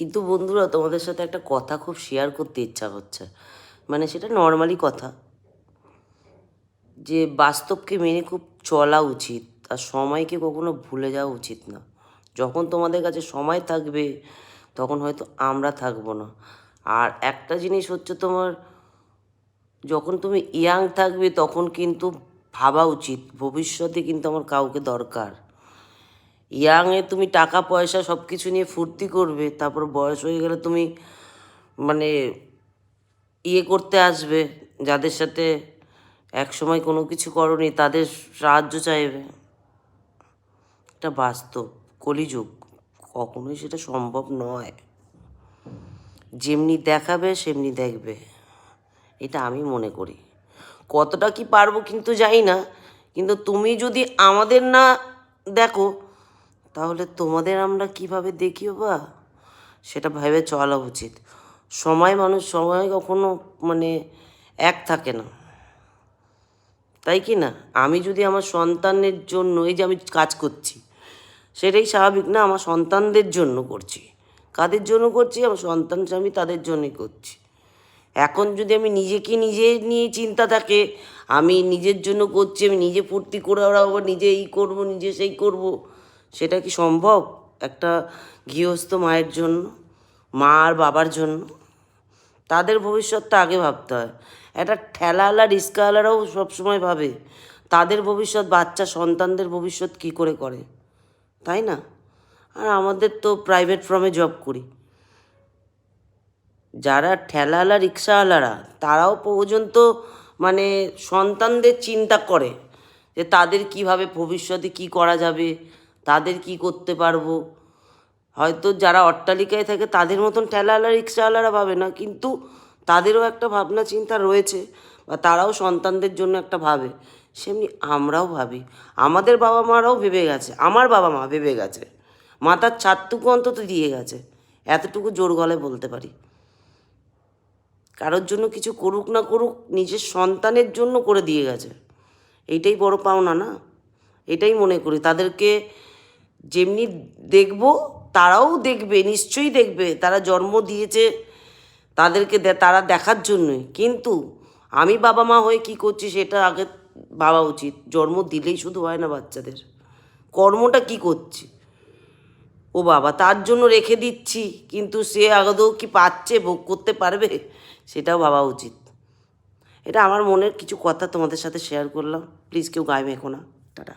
কিন্তু বন্ধুরা, তোমাদের সাথে একটা কথা খুব শেয়ার করতে ইচ্ছা হচ্ছে, মানে সেটা নর্মালি কথা, যে বাস্তবকে মেনে খুব চলা উচিত, আর সময়কে কখনো ভুলে যাওয়া উচিত না। যখন তোমাদের কাছে সময় থাকবে তখন হয়তো আমরা থাকবো না। আর একটা জিনিস হচ্ছে, তোমার যখন তুমি ইয়াং থাকবে তখন কিন্তু ভাবা উচিত ভবিষ্যতে কিন্তু আমার কাউকে দরকার। ইয়াংয়ে তুমি টাকা পয়সা সব কিছু নিয়ে ফুর্তি করবে, তারপর বয়স হয়ে গেলে তুমি মানে করতে আসবে, যাদের সাথে একসময় কোনো কিছু করনি তাদের সাহায্য চাইবে। এটা বাস্তব, কলিযুগ, কখনোই সেটা সম্ভব নয়। যেমনি দেখাবে সেমনি দেখবে, এটা আমি মনে করি। কতটা কি পারবো কিন্তু জানি না, কিন্তু তুমি যদি আমাদের না দেখো তাহলে তোমাদের আমরা কিভাবে দেখি বা, সেটা ভেবে চলা উচিত। সময় কখনো এক থাকে না, তাই কি না? আমি যদি আমার সন্তানের জন্য, এই যে আমি কাজ করছি সেটাই স্বাভাবিক না, আমার সন্তানদের জন্য করছি। কাদের জন্য করছি? আমার সন্তান স্বামী, তাদের জন্যই করছি। এখন যদি আমি নিজেকে নিজে নিয়ে চিন্তা থাকে, আমি নিজের জন্য করছি, আমি নিজে ফুর্তি করে ওরাবো, নিজে এই করবো, নিজে সেই করব, সেটা কি সম্ভব একটা গৃহস্থ মায়ের জন্য, মা আর বাবার জন্য? তাদের ভবিষ্যৎটা আগে ভাবতে হয়। একটা ঠেলাওয়ালা রিক্সাওয়ালারাও সবসময় ভাবে তাদের ভবিষ্যৎ, বাচ্চা সন্তানদের ভবিষ্যৎ কী করে করে, তাই না? আর আমাদের তো প্রাইভেট ফার্মে জব করি, যারা ঠেলাওয়ালা রিক্সাওয়ালারা তারাও পর্যন্ত সন্তানদের চিন্তা করে যে তাদের কিভাবে ভবিষ্যতে কি করা যাবে, তাদের কি করতে পারবো। হয়তো যারা অট্টালিকায় থাকে তাদের মতন ঠেলাওয়ালা রিক্সাওয়ালারা ভাবে না, কিন্তু তাদেরও একটা ভাবনা চিন্তা রয়েছে, বা তারাও সন্তানদের জন্য একটা ভাবে। সেমনি আমরাও ভাবি, আমাদের বাবা মারাও ভেবে গেছে, আমার বাবা মা ভেবে গেছে, মাথার ছাদটুকু অন্তত দিয়ে গেছে, এতটুকু জোর গলায় বলতে পারি। কারোর জন্য কিছু করুক না করুক, নিজের সন্তানের জন্য করে দিয়ে গেছে, এইটাই বড় পাওনা না? এটাই মনে করি। তাদেরকে যেমনি দেখব তারাও দেখবে, নিশ্চয়ই দেখবে, তারা জন্ম দিয়েছে তাদেরকে তারা দেখার জন্যই। কিন্তু আমি বাবা মা হয়ে কি করছি সেটা আগে ভাবা উচিত। জন্ম দিলেই শুধু হয় না বাচ্চাদের, কর্মটা কি করছি। ও বাবা, তার জন্য রেখে দিচ্ছি, কিন্তু সে আদৌ কি পাচ্ছে, ভোগ করতে পারবে, সেটাও ভাবা উচিত। এটা আমার মনের কিছু কথা তোমাদের সাথে শেয়ার করলাম। প্লিজ কেউ গায়ে মেখো না। টাটা।